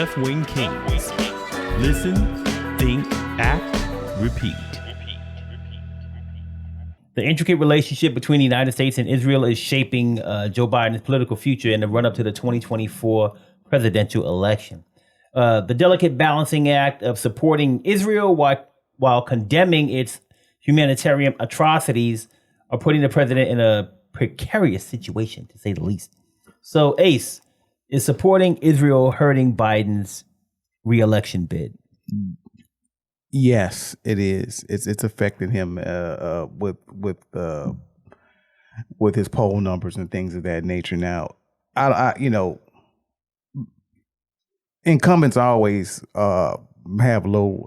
Left-Wing Kingz. Listen, think, act, repeat. The intricate relationship between the United States and Israel is shaping Joe Biden's political future in the run-up to the 2024 presidential election. The delicate balancing act of supporting Israel while condemning its humanitarian atrocities are putting the president in a precarious situation, to say the least. So, Ace, is supporting Israel hurting Biden's re-election bid? Yes, it is. It's affecting him with his poll numbers and things of that nature. Now, I incumbents always have low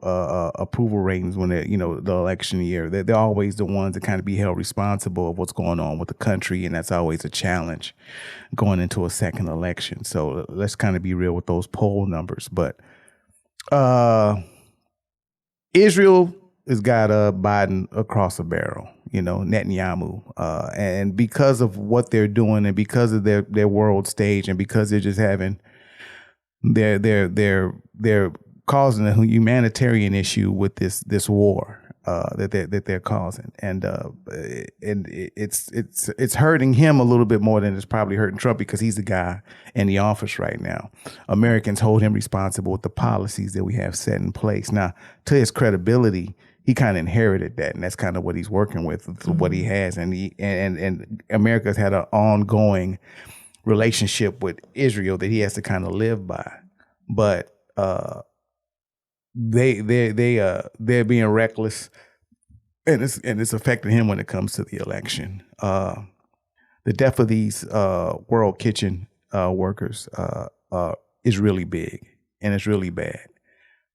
approval ratings when they're, the election year. They're always the ones that kind of be held responsible of what's going on with the country, and that's always a challenge going into a second election. So let's kind of be real with those poll numbers. But Israel has got Biden across the barrel, Netanyahu, and because of what they're doing, and because of their world stage, and because they're just having they're causing a humanitarian issue with this war that they're causing, and it's hurting him a little bit more than it's probably hurting Trump, because he's the guy in the office right now. Americans hold him responsible with the policies that we have set in place. Now, to his credibility, he kind of inherited that, and that's kind of what he's working with, what he has, and America's had an ongoing relationship with Israel that he has to kind of live by, but they're being reckless, and it's affecting him when it comes to the election. The death of these World Kitchen workers is really big, and it's really bad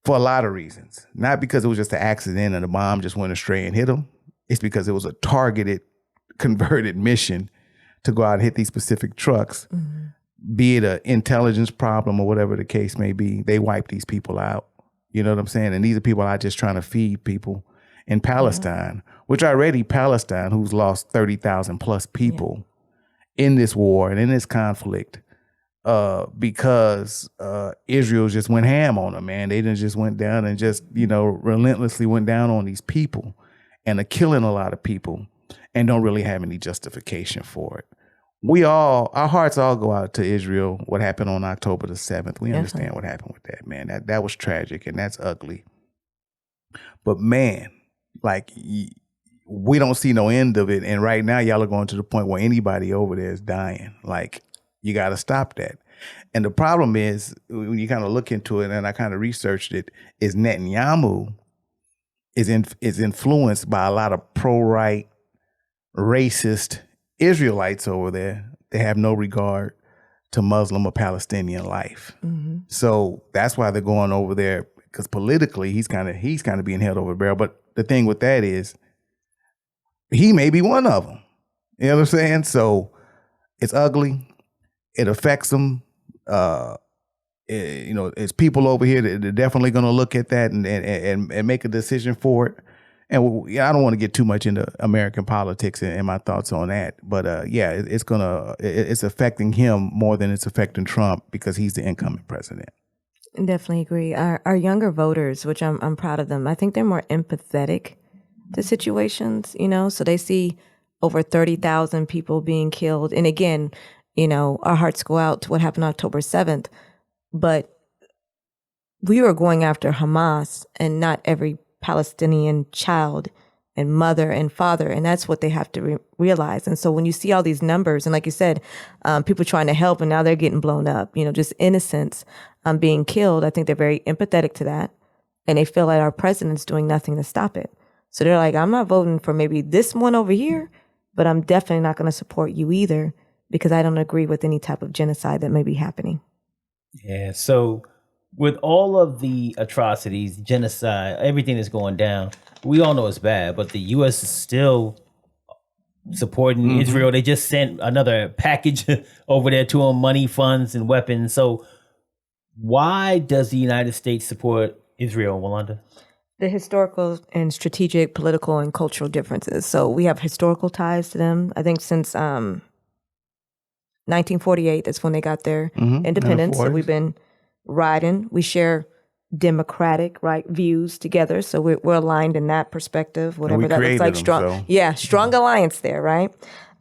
for a lot of reasons. Not because it was just an accident and the bomb just went astray and hit them. It's because it was a targeted, converted mission to go out and hit these specific trucks, be it an intelligence problem or whatever the case may be. They wipe these people out. You know what I'm saying? And these are people out just trying to feed people in Palestine, which already Palestine, who's lost 30,000 plus people in this war and in this conflict, because Israel just went ham on them, man. They just went down and just, relentlessly went down on these people and are killing a lot of people and don't really have any justification for it. Our hearts all go out to Israel. What happened on October the 7th. We understand what happened with that, man. That was tragic, and that's ugly. But man, we don't see no end of it. And right now y'all are going to the point where anybody over there is dying. You got to stop that. And the problem is, when you kind of look into it, and I kind of researched it, is Netanyahu is influenced by a lot of pro-right, racist Israelites over there. They have no regard to Muslim or Palestinian life. So that's why they're going over there, because politically he's kind of being held over the barrel. But the thing with that is, he may be one of them. You know what I'm saying? So it's ugly. It affects them. It's people over here that are definitely going to look at that and make a decision for it. And I don't want to get too much into American politics and my thoughts on that, but it's affecting him more than it's affecting Trump, because he's the incoming president. Definitely agree. Our younger voters, which I'm proud of them, I think they're more empathetic to situations. So they see over 30,000 people being killed, and again, our hearts go out to what happened October 7th, but we were going after Hamas and not every Palestinian child and mother and father. And that's what they have to realize. And so when you see all these numbers, and like you said, people trying to help and now they're getting blown up, just innocents being killed, I think they're very empathetic to that. And they feel like our president's doing nothing to stop it. So they're like, I'm not voting for maybe this one over here, but I'm definitely not going to support you either, because I don't agree with any type of genocide that may be happening. Yeah, so with all of the atrocities, genocide, everything that's going down, we all know it's bad, but the U.S. is still supporting Israel. They just sent another package over there to them, money, funds, and weapons. So why does the United States support Israel, Wanda? The historical and strategic, political, and cultural differences. So we have historical ties to them. I think since 1948, that's when they got their independence. So we've been riding. We share democratic, right, views together. So we're aligned in that perspective, whatever that looks like. Strong, strong alliance there, right?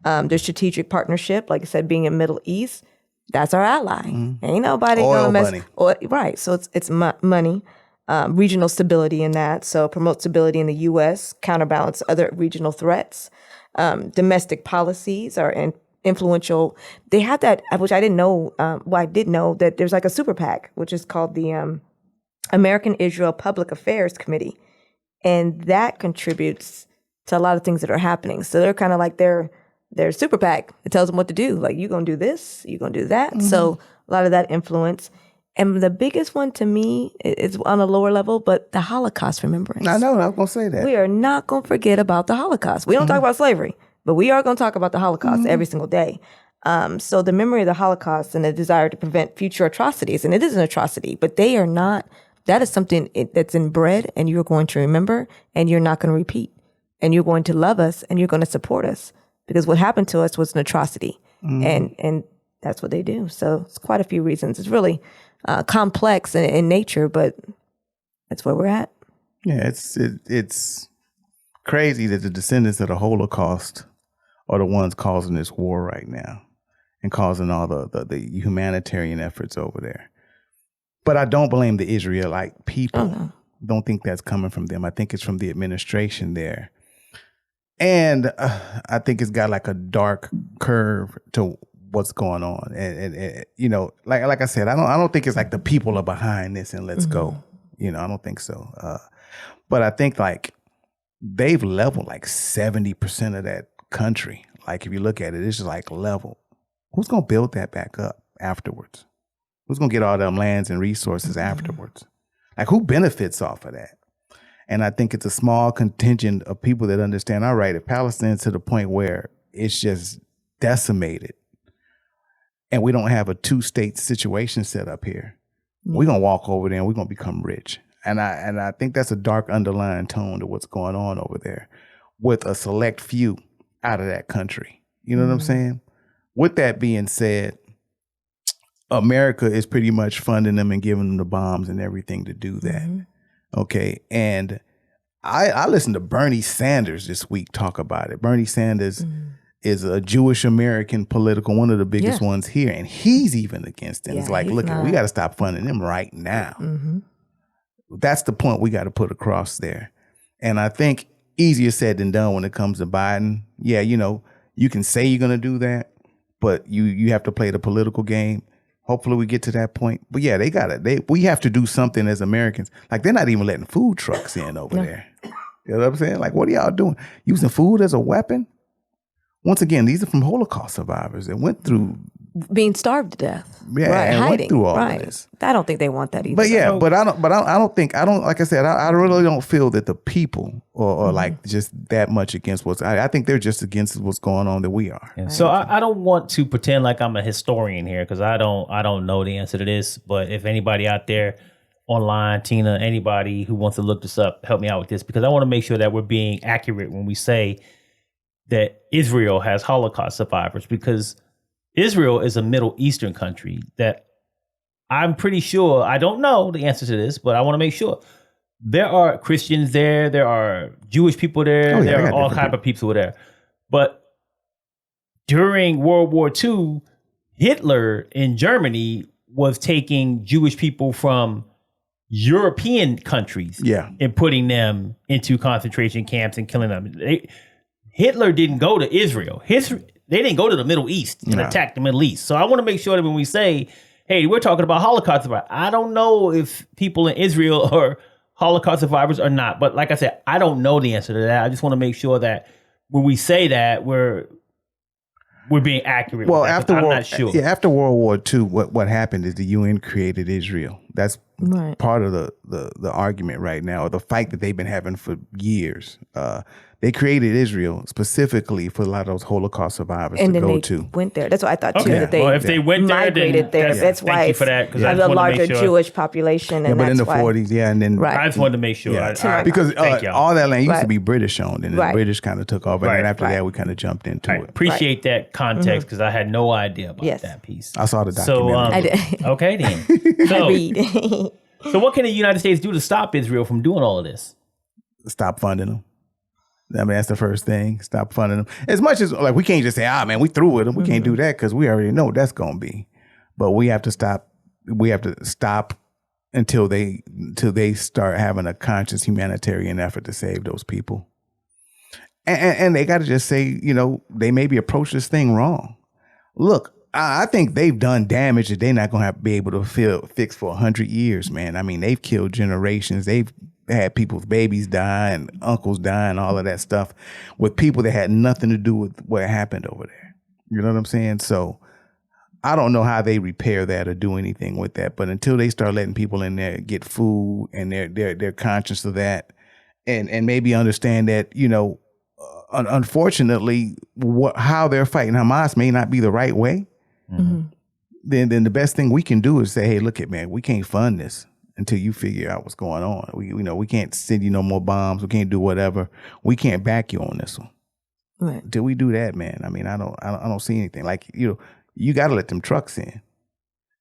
There's strategic partnership, like I said, being in Middle East, that's our ally. Ain't nobody Oil gonna mess. money. Right, so it's money. Regional stability in that, so promote stability in the U.S., counterbalance other regional threats. Domestic policies are influential. They have that, which I didn't know. I did know that there's like a super PAC, which is called the American Israel Public Affairs Committee, and that contributes to a lot of things that are happening. So they're kind of like their super PAC. It tells them what to do. Like, you're gonna do this, you're gonna do that. So a lot of that influence. And the biggest one to me is on a lower level, but the Holocaust remembrance. I know, I was going to say that. We are not going to forget about the Holocaust. We don't talk about slavery, but we are going to talk about the Holocaust every single day. So the memory of the Holocaust and the desire to prevent future atrocities, and it is an atrocity, but they are not, that is something that's inbred, and you're going to remember, and you're not going to repeat. And you're going to love us, and you're going to support us, because what happened to us was an atrocity. And that's what they do. So it's quite a few reasons. It's really complex in nature, but that's where we're at. Yeah, it's crazy that the descendants of the Holocaust are the ones causing this war right now and causing all the humanitarian efforts over there. But I don't blame the Israelite people. no. Don't think that's coming from them. I think it's from the administration there. And I think it's got like a dark curve to what's going on. And you know, like I said, I don't think it's like the people are behind this and let's go. You know, I don't think so. But I think like they've leveled like 70% of that country. Like if you look at it, it's just like level. Who's going to build that back up afterwards? Who's going to get all them lands and resources afterwards? Like who benefits off of that? And I think it's a small contingent of people that understand, all right, if Palestine's to the point where it's just decimated and we don't have a two-state situation set up here, we're going to walk over there and we're going to become rich. And I think that's a dark underlying tone to what's going on over there with a select few out of that country. You know what I'm saying? With that being said, America is pretty much funding them and giving them the bombs and everything to do that. Okay. And I listened to Bernie Sanders this week talk about it. Bernie Sanders is a Jewish American political, one of the biggest ones here. And he's even against it. It's like, look, we got to stop funding them right now. That's the point we got to put across there. And I think easier said than done when it comes to Biden. Yeah, you know, you can say you're going to do that, but you have to play the political game. Hopefully we get to that point. But yeah, we have to do something as Americans. Like they're not even letting food trucks in over there. You know what I'm saying? Like, what are y'all doing? Using food as a weapon? Once again, these are from Holocaust survivors that went through being starved to death. Yeah, right, and hiding. went through all of this. I don't think they want that either. But yeah, but I don't, like I said, I really don't feel that the people are like just that much against I think they're just against what's going on that we are. Yeah. So I don't want to pretend like I'm a historian here because I don't know the answer to this. But if anybody out there online, Tina, anybody who wants to look this up, help me out with this, because I want to make sure that we're being accurate when we say that Israel has Holocaust survivors, because Israel is a Middle Eastern country that I'm pretty sure, I don't know the answer to this, but I want to make sure. There are Christians there. There are Jewish people there. There are all kinds of people there. But during World War II, Hitler in Germany was taking Jewish people from European countries and putting them into concentration camps and killing them. Hitler didn't go to Israel. They didn't go to the Middle East and attack the Middle East. So I want to make sure that when we say, hey, we're talking about Holocaust survivors, I don't know if people in Israel are Holocaust survivors or not. But like I said, I don't know the answer to that. I just want to make sure that when we say that, we're being accurate. Well, I'm not sure. Yeah, after World War II, what happened is the UN created Israel. That's part of the argument right now, or the fight that they've been having for years. They created Israel specifically for a lot of those Holocaust survivors And to then go they to. went there. That's what I thought too. Okay. That they Well, if they went there, migrated then there. That's why thank you it's for that, because I have just a wanted to larger make sure. Jewish population, Yeah, and but in that's the why. 40s, yeah, and then Right. I just wanted to make sure. yeah, because thank y'all. all that land used to Right. be British owned, and then Right. the British kind of took over, and then Right. after Right. that, we kind of jumped into I it. appreciate that context because I had no idea about Yes. that piece. I saw the So, documentary. I did. okay then. I So, read. so what can the United States do to stop Israel from doing all of this? Stop funding them. I mean, that's the first thing. Stop funding them. As much as like we can't just say, man, we through with them. We can't do that because we already know what that's going to be. But we have to stop. We have to stop until they start having a conscious humanitarian effort to save those people. And they got to just say, they maybe approach this thing wrong. Look, I think they've done damage that they're not going to be able to fix for 100 years, man. I mean, they've killed generations. They've had people's babies die and uncles die and all of that stuff with people that had nothing to do with what happened over there. You know what I'm saying? So I don't know how they repair that or do anything with that. But until they start letting people in there get food and they're conscious of that and maybe understand that, unfortunately, how they're fighting Hamas may not be the right way. Mm-hmm. Then the best thing we can do is say, hey, look man, we can't fund this until you figure out what's going on. We can't send you no more bombs. We can't do whatever. We can't back you on this one. Right. Until we do that, man. I mean, I don't see anything. Like, you got to let them trucks in.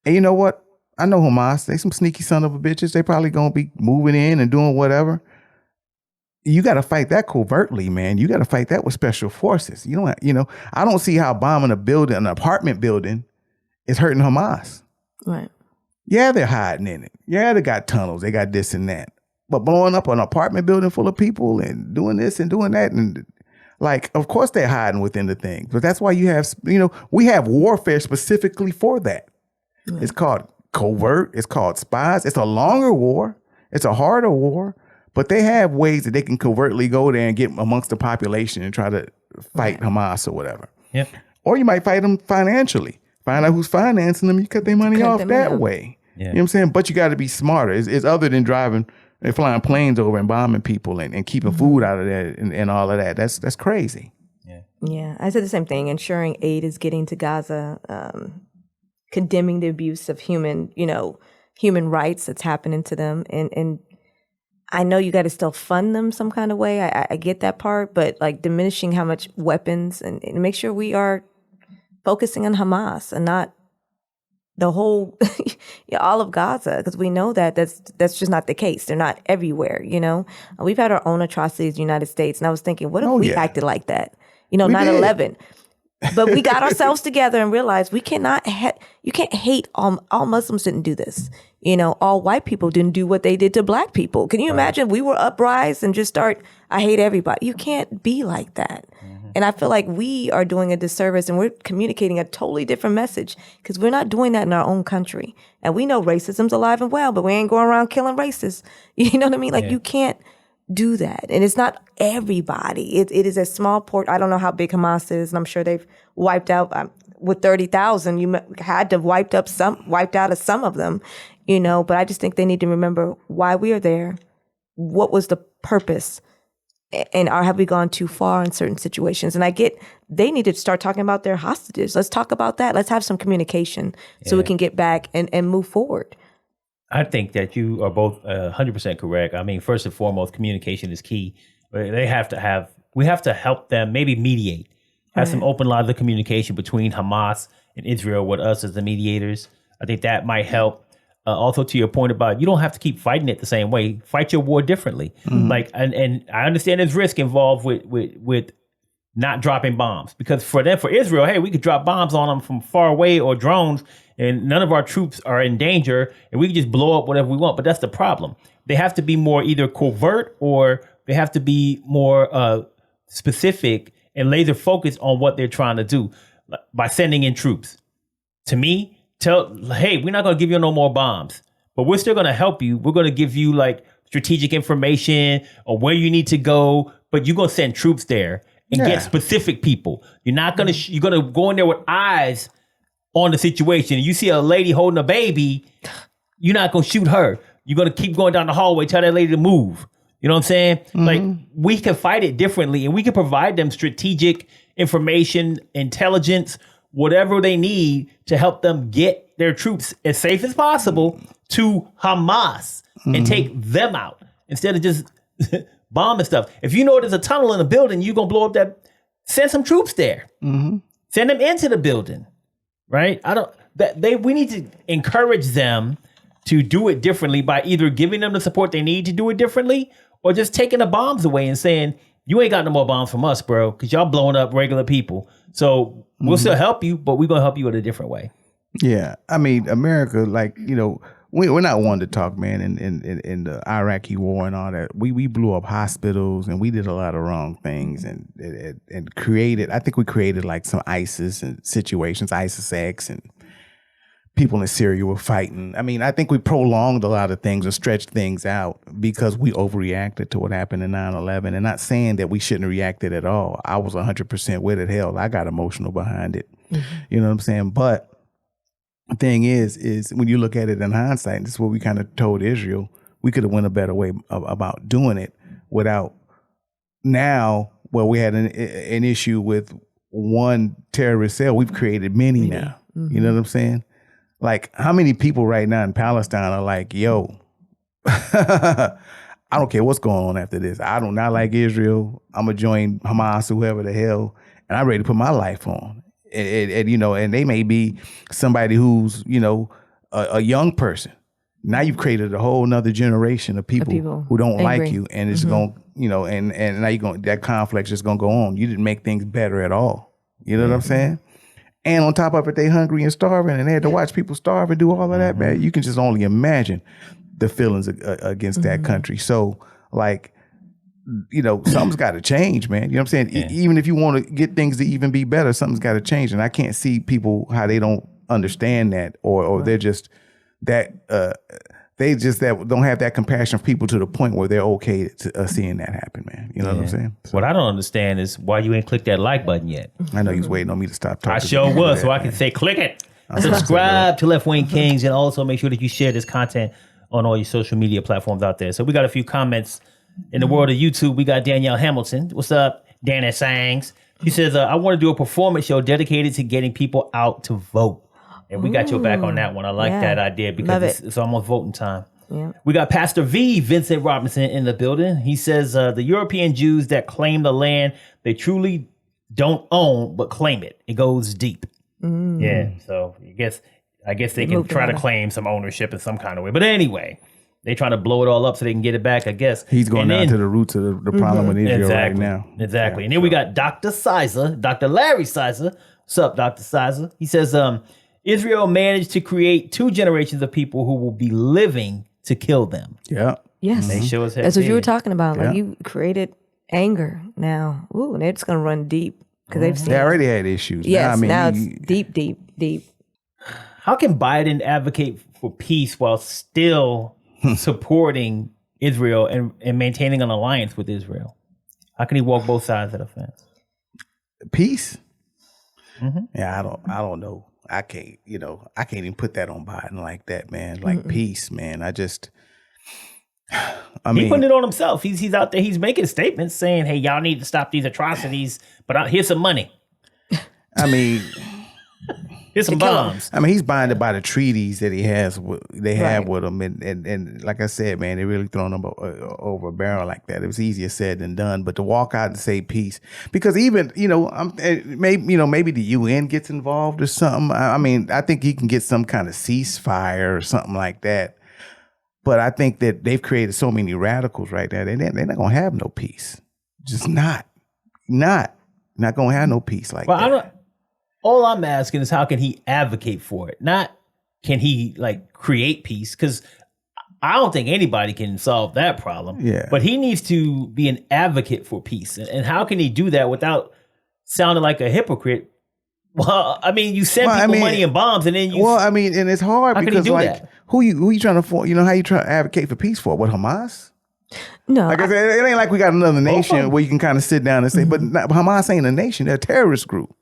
And you know what? I know Hamas. They some sneaky son of a bitches. They probably going to be moving in and doing whatever. You got to fight that covertly, man. You got to fight that with special forces. I don't see how bombing an apartment building is hurting Hamas. Right. Yeah, they're hiding in it. Yeah, they got tunnels. They got this and that. But blowing up an apartment building full of people and doing this and doing that, and like, of course they're hiding within the thing. But that's why you have, we have warfare specifically for that. Right. It's called covert. It's called spies. It's a longer war. It's a harder war. But they have ways that they can covertly go there and get amongst the population and try to fight Hamas or whatever. Yep. Or you might fight them financially. Find out who's financing them. You cut their money off that way. Yeah. You know what I'm saying? But you got to be smarter. It's other than driving and flying planes over and bombing people and keeping food out of that and all of that. That's crazy. Yeah. Yeah. I said the same thing. Ensuring aid is getting to Gaza, condemning the abuse of human rights that's happening to them. And I know you got to still fund them some kind of way. I get that part, but like diminishing how much weapons and make sure we are focusing on Hamas and not the whole, all of Gaza, because we know that's just not the case. They're not everywhere, We've had our own atrocities in the United States, and I was thinking, what if we acted like that? 9/11. But we got ourselves together and realized we cannot. You can't hate all Muslims didn't do this. All white people didn't do what they did to black people. Can you imagine we were uprise and just start? I hate everybody. You can't be like that. And I feel like we are doing a disservice and we're communicating a totally different message because we're not doing that in our own country. And we know racism's alive and well, but we ain't going around killing racists. You know what I mean? Like you can't do that. And it's not everybody. It is a small port. I don't know how big Hamas is, and I'm sure they've wiped out with 30,000. You had to have wiped out some of them, but I just think they need to remember why we are there. What was the purpose? And have we gone too far in certain situations? And I get they need to start talking about their hostages. Let's talk about that. Let's have some communication so we can get back and move forward. I think that you are both 100% correct. I mean, first and foremost, communication is key. We have to help them maybe mediate, have some open lines of communication between Hamas and Israel with us as the mediators. I think that might help. Also, to your point about you don't have to keep fighting it the same way. Fight your war differently. Mm-hmm. Like, and I understand there's risk involved with not dropping bombs because for Israel, hey, we could drop bombs on them from far away or drones, and none of our troops are in danger, and we can just blow up whatever we want. But that's the problem. They have to be more either covert or they have to be more specific and laser focused on what they're trying to do by sending in troops. To me. Hey, we're not going to give you no more bombs, but we're still going to help you. We're going to give you like strategic information on where you need to go, but you're going to send troops there and get specific people. You're not going to, you're going to go in there with eyes on the situation. You see a lady holding a baby, you're not going to shoot her. You're going to keep going down the hallway, tell that lady to move. You know what I'm saying? Like, we can fight it differently, and we can provide them strategic information, intelligence, whatever they need to help them get their troops as safe as possible to Hamas and take them out instead of just bombing stuff. If you know there's a tunnel in a building, you're going to blow up that, send some troops there. Send them into the building, right? We need to encourage them to do it differently by either giving them the support they need to do it differently or just taking the bombs away and saying, you ain't got no more bombs from us, bro, because y'all blowing up regular people. So we'll still help you, but we're going to help you in a different way. Yeah. I mean, America, like, you know, we're not one to talk, man, in the Iraqi war and all that. We blew up hospitals and we did a lot of wrong things and created, I think we created like some ISIS and situations, ISIS-X, and people in Syria were fighting. I mean, I think we prolonged a lot of things and stretched things out because we overreacted to what happened in 9/11. And not saying that we shouldn't have reacted at all. I was 100% with it. Hell, I got emotional behind it. You know what I'm saying? But the thing is when you look at it in hindsight, and this is what we kind of told Israel, we could have went a better way about doing it without now, well, we had an issue with one terrorist cell. We've created many now. You know what I'm saying? Like, how many people right now in Palestine are like, yo, I don't care what's going on after this. I do not like Israel. I'm going to join Hamas, whoever the hell, and I'm ready to put my life on. And you know, and they may be somebody who's, you know, a young person. Now you've created a whole nother generation of people who don't like you, and it's going, you know, and now you're going, that conflict's just going to go on. You didn't make things better at all. You know what I'm saying? And on top of it, they hungry and starving, and they had to watch people starve and do all of that, man. You can just only imagine the feelings against that country. So, like, you know, something's got to change, man. You know what I'm saying? Even if you want to get things to even be better, something's got to change. And I can't see people how they don't understand that, or they're just that they just that don't have that compassion for people to the point where they're okay to seeing that happen, man. You know what I'm saying? So, what I don't understand is why you ain't clicked that like button yet. I know you was waiting on me to stop talking. I sure was, so I can say click it. Subscribe to Left Wing Kingz, and also make sure that you share this content on all your social media platforms out there. So we got a few comments in the world of YouTube. We got Danielle Hamilton. What's up, Danny Sangs? She says, I want to do a performance show dedicated to getting people out to vote. And we got your back on that one. I like that idea because it's almost voting time. Yeah. We got Pastor V, Vincent Robinson, in the building. He says the European Jews that claim the land they truly don't own but claim it. It goes deep. Yeah, so I guess they can try to claim some ownership in some kind of way. But anyway, they try to blow it all up so they can get it back, I guess. He's going down to the roots of the problem with Israel right now. Exactly. Yeah, and then we got Dr. Sizer, Dr. Larry Sizer. What's up, Dr. Sizer? He says Israel managed to create 2 generations of people who will be living to kill them. Yeah. Yes. They show us that's what you were talking about. Like, you created anger now. Ooh, and it's going to run deep because they've seen. They already had issues. Yes, now it's deep. How can Biden advocate for peace while still supporting Israel and maintaining an alliance with Israel? How can he walk both sides of the fence? Peace? Yeah, I don't know. I can't even put that on Biden like that, man. Like peace, man. He's putting it on himself. He's out there. He's making statements saying, "Hey, y'all need to stop these atrocities, but here's some money." I mean, here's some bombs. I mean, he's binded by the treaties that he has. Have with him, and like I said, man, they really thrown him over a barrel like that. It was easier said than done. But to walk out and say peace, because even maybe the UN gets involved or something. I mean, I think he can get some kind of ceasefire or something like that. But I think that they've created so many radicals right there. They're not gonna have no peace. Just not gonna have no peace like that. All I'm asking is how can he advocate for it? Not can he like create peace? Because I don't think anybody can solve that problem. Yeah. But he needs to be an advocate for peace. And how can he do that without sounding like a hypocrite? Well, I mean, you send people money and bombs, and then you. Well, I mean, and it's hard because that? who you trying to for? You know, how you trying to advocate for peace for? What, Hamas? No, like I said, it ain't like we got another nation where you can kind of sit down and say, but Hamas ain't a nation; they're a terrorist group.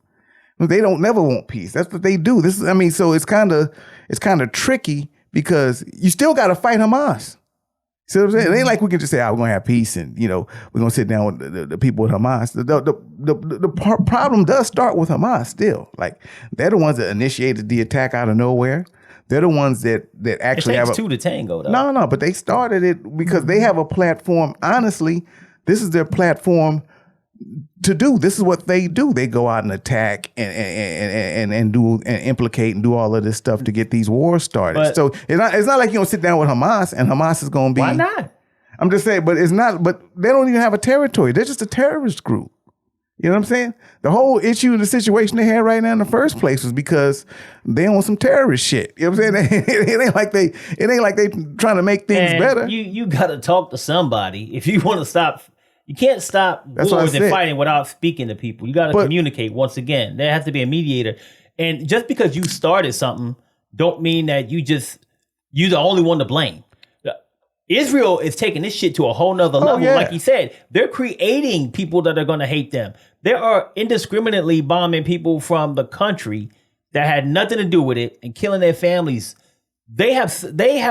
They don't never want peace. That's what they do. So it's kind of tricky because you still got to fight Hamas. See what I'm saying? It ain't like we can just say, we're going to have peace and, we're going to sit down with the people with Hamas. The problem does start with Hamas still. Like, they're the ones that initiated the attack out of nowhere. They're the ones that actually it takes have two to tango, though. No, but they started it because they have a platform. Honestly, this is their platform to do. This is what they do. They go out and attack and do and implicate and do all of this stuff to get these wars started. But so it's not like you don't sit down with Hamas and Hamas is going to be. Why not? I'm just saying, but it's not. But they don't even have a territory. They're just a terrorist group. You know what I'm saying? The whole issue and the situation they had right now in the first place was because they on some terrorist shit. You know what I'm saying? It ain't like they trying to make things better. You got to talk to somebody if you want to stop. You can't stop wars and fighting without speaking to people. You got to communicate once again. There has to be a mediator. And just because you started something don't mean that you're the only one to blame. Israel is taking this shit to a whole nother level. Yeah. Like you said, they're creating people that are going to hate them. They are indiscriminately bombing people from the country that had nothing to do with it and killing their families. They have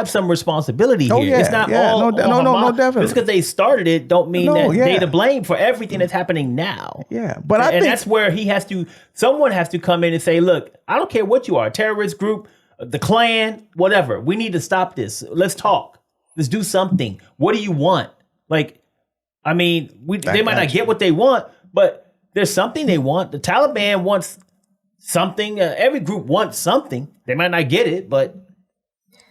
some responsibility here. Yeah, it's not all no, definitely. Just because they started it don't mean that they to blame for everything that's happening now. Yeah, but I think that's where someone has to come in and say, look, I don't care what you are, a terrorist group, the Klan, whatever. We need to stop this. Let's talk. Let's do something. What do you want? Like, I mean, they might not get what they want, but there's something they want. The Taliban wants something. Every group wants something. They might not get it, but.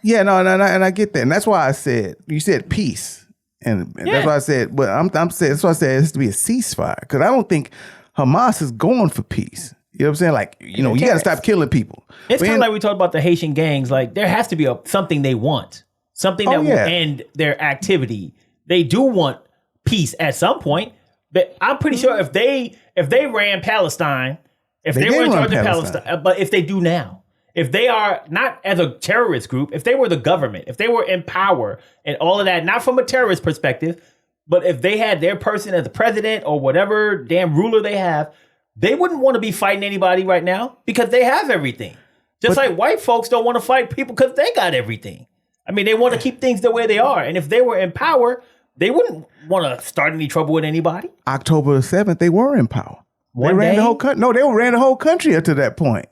Yeah, no, and I get that, and that's why I said you said peace, and that's why I said. But I'm saying that's why I said it has to be a ceasefire because I don't think Hamas is going for peace. You know what I'm saying? Like, you got to stop killing people. It's kind of like we talked about the Haitian gangs. Like, there has to be something they want, something that will end their activity. They do want peace at some point, but I'm pretty sure if they ran Palestine, if they were in charge of Palestine, but if they do now. If they are not as a terrorist group, if they were the government, if they were in power and all of that, not from a terrorist perspective, but if they had their person as the president or whatever damn ruler they have, they wouldn't want to be fighting anybody right now because they have everything. Just like white folks don't want to fight people because they got everything. I mean, they want to keep things the way they are. And if they were in power, they wouldn't want to start any trouble with anybody. October 7th, they were in power. They ran the whole country. No, they ran the whole country up to that point.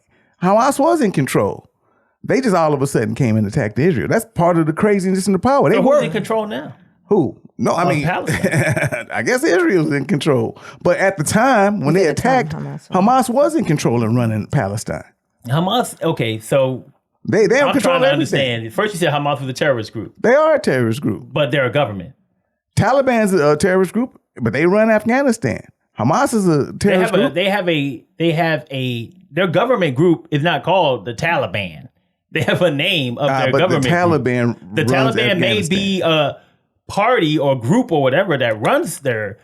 Hamas was in control. They just all of a sudden came and attacked Israel. That's part of the craziness and the power. They were in control now. Who? No, I mean, I guess Israel's in control. But at the time when they attacked, Hamas was in control and running Palestine. Hamas, okay, so they don't control everything. Understand. First you said Hamas was a terrorist group. They are a terrorist group. But they're a government. Taliban's a terrorist group, but they run Afghanistan. Hamas is a terrorist group. Their government group is not called the Taliban. They have a name of their government the Taliban group. The Taliban may be a party or group or whatever that runs their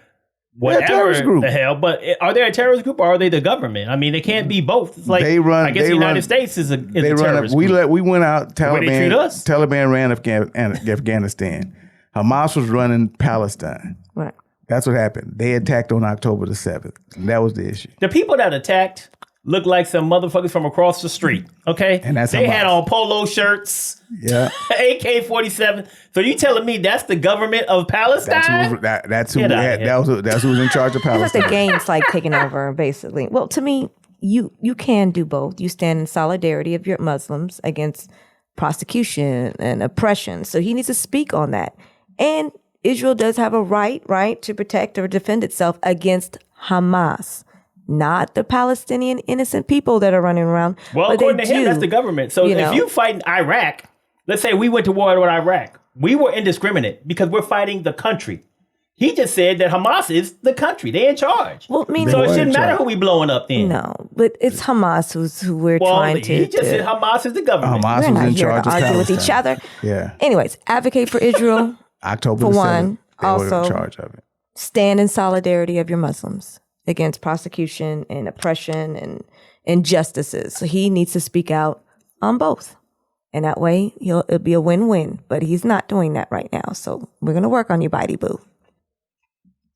whatever the hell, but are they a terrorist group or are they the government? I mean, they can't be both. It's like I guess the United States is a terrorist group. We went out. Taliban ran Afghanistan. Hamas was running Palestine. Right. That's what happened. They attacked on October the 7th. And that was the issue. The people that attacked look like some motherfuckers from across the street, okay? And they had on polo shirts, AK-47. So you telling me that's the government of Palestine? That's who was in charge of Palestine. It's like the gangs like taking over, basically. Well, to me, you can do both. You stand in solidarity of your Muslims against prosecution and oppression. So he needs to speak on that. And Israel does have a right to protect or defend itself against Hamas. Not the Palestinian innocent people that are running around. Well, according to him, that's the government. So if you fight in Iraq, let's say we went to war with Iraq, we were indiscriminate because we're fighting the country. He just said that Hamas is the country. They're in charge. Well, so it shouldn't matter who we blowing up then. No, but it's Hamas who we're trying to. He just said Hamas is the government. Hamas was in charge of argue with each other. Yeah. Anyways, advocate for Israel. October for 7th, one. Also, in charge of it. Stand in solidarity of your Muslims against prosecution and oppression and injustices. So he needs to speak out on both. And that way it'll be a win-win. But he's not doing that right now. So we're going to work on you, Bitey Boo.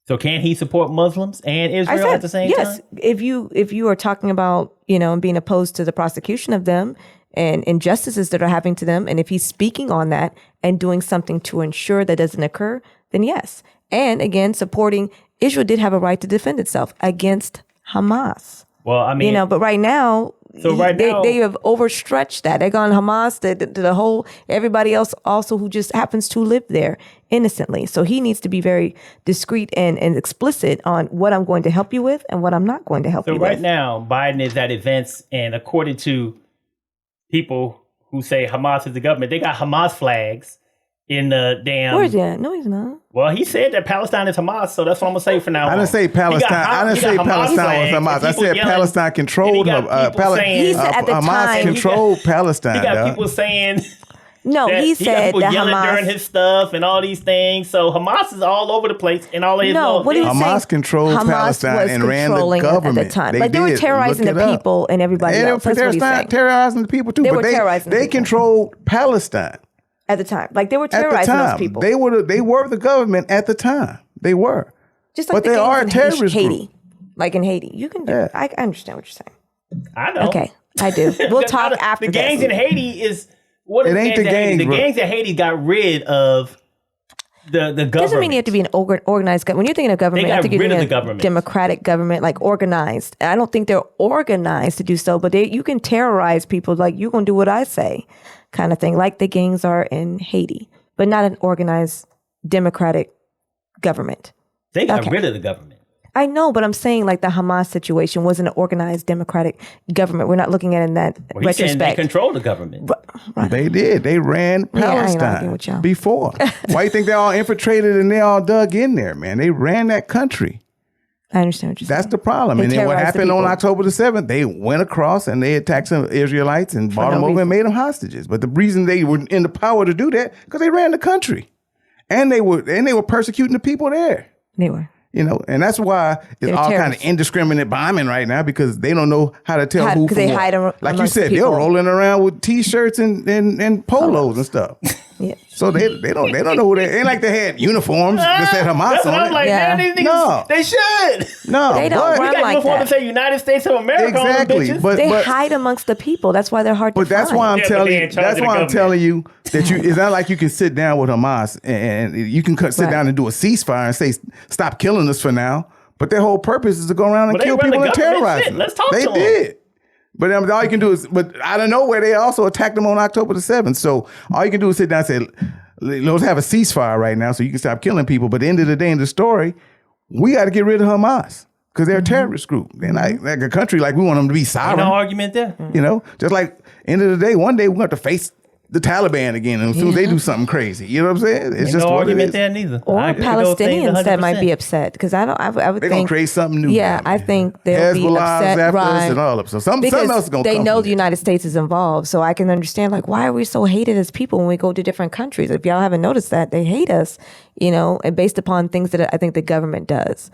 So can he support Muslims and Israel at the same time? Yes. If you are talking about, being opposed to the prosecution of them and injustices that are happening to them. And if he's speaking on that and doing something to ensure that doesn't occur, then yes. And again, supporting Israel did have a right to defend itself against Hamas. Well, I mean, but right now, they have overstretched that. They're gone Hamas, the whole, everybody else also who just happens to live there innocently. So he needs to be very discreet and explicit on what I'm going to help you with and what I'm not going to help you with. So right now, Biden is at events, and according to people who say Hamas is the government, they got Hamas flags in the damn... Where's that? No, he's not. Well, he said that Palestine is Hamas, so that's what I'm going to say for now. I didn't say Palestine. I didn't say Palestine was Hamas. I said Palestine controlled Hamas controlled Palestine. He got people saying... No, he said that Hamas during his stuff and all these things. So Hamas is all over the place and all his. No, what he's Hamas controlled Palestine and ran the government at the time. They were terrorizing the people and everybody else. That's what he's saying. Terrorizing the people too, but they controlled Palestine at the time. Like they were terrorizing those people. They were the government at the time. They were. Just like they are a terrorist Haiti. Like in Haiti, you can. Yeah. I understand what you're saying. I know. Okay, I do. We'll talk after the gangs in Haiti is. What it ain't the gangs. The gangs in Haiti got rid of the government. Doesn't mean you have to be an organized government. When you're thinking of government, they got rid of the government. Democratic government, like organized. I don't think they're organized to do so, but you can terrorize people like you're gonna do what I say, kind of thing, like the gangs are in Haiti, but not an organized democratic government. They got rid of the government. I know, but I'm saying like the Hamas situation wasn't an organized democratic government. We're not looking at it in that retrospect. They controlled the government. Right. They did. They ran Palestine before. Why you think they all infiltrated and they all dug in there, man? They ran that country. I understand what you're saying. That's the problem. And then what happened on October the 7th, they went across and they attacked some Israelites and brought them over and made them hostages. But the reason they were in the power to do that, because they ran the country. And they were persecuting the people there. They were. You know, and that's why it's all kind of indiscriminate bombing right now because they don't know how to tell who from they what. Hide like you said, they're rolling around with T-shirts and polos and stuff. Yeah. So they don't know who they ain't like they had uniforms that said Hamas on it. Like, man, these niggas, they should. No, they don't run like that. To say United States of America. Exactly, but they hide amongst the people. That's why they're hard to find. But that's why I'm telling you. That's why I'm telling you that it's not like you can sit down with Hamas and you can sit down and do a ceasefire and say stop killing us for now. But their whole purpose is to go around and kill people and terrorize them. Let's talk to them. They did. But all you can do is, but out of nowhere, they also attacked them on October the 7th. So all you can do is sit down and say, let's have a ceasefire right now so you can stop killing people. But at the end of the day in the story, we got to get rid of Hamas because they're a terrorist group. And like a country, like we want them to be sovereign. No argument there. You know, just like end of the day, one day we're going to have to face the Taliban again as soon as they do something crazy. You know what I'm saying? It's just no what argument it is. There neither. Or Palestinians that might be upset because I would they're think they're gonna create something new. Yeah, I think they'll be upset. After us and all of them. So something else is gonna come. They know the United States is involved, so I can understand like why are we so hated as people when we go to different countries? If y'all haven't noticed that, they hate us, you know, and based upon things that I think the government does.